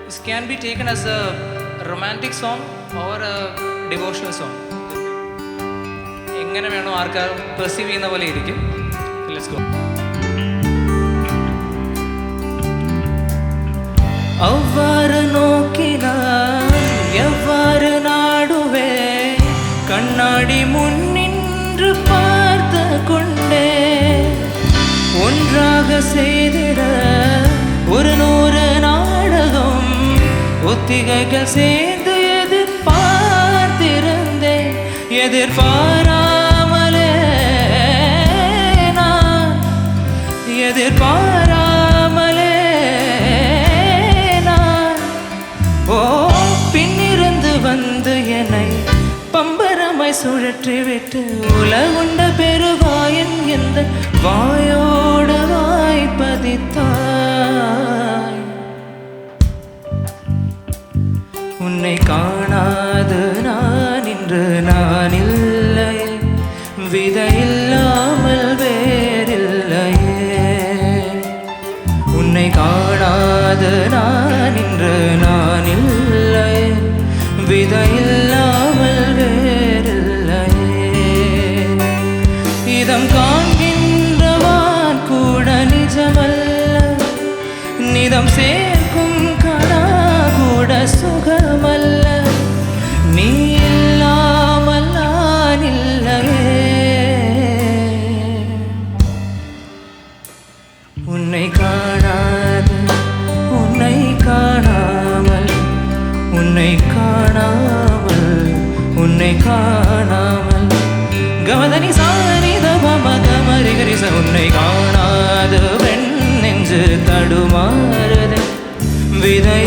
This can be taken as a romantic song or a devotional song. എങ്ങനെ വേണോ ആർക്കാർ perceive ചെയ്യുന്ന പോലെ ഇരിക്കും. Let's go. அவ்வாறு நோக்கினான் எவ்வாறு நாடுவே கண்ணாடி முன்னின்று பார்த்து கொண்டே ஒன்றாக செய்திட 100 நாடகம் ஒத்திகைகள் சேர்ந்து எதிர்பார்த்திருந்தேன் எதிர்பாராமலே நான் எதிர்பாராமலே நான் பின்னிருந்து வந்து என்னை பம்பரமாய் சுழற்றி விட்டு உலகுண்ட பெருவாயன் எந்த வாயோடு வாய்ப்பதித்தாய் உன்னை காணாது நான் இன்று நான் இல்லையே விதையில்லாமல் வேறில்லையே உன்னை காணாது நான் இன்று நான் இல்லையே விதையில்லாமல் வேறில்லையே இதம் காண்கின்றவான் கூட நிஜமல்ல நிதம் சேர்க்கும் கணா கூட சுகமல்ல நீ இல்லாமல் நான் இல்லையே உன்னை காணாது உன்னை காணாமல் உன்னை காணாமல் உன்னை காணாமல் கமதனி சாரித மகமரிகரிச உன்னை காணாது பெண் நெஞ்சு தடுமாறுதே விதை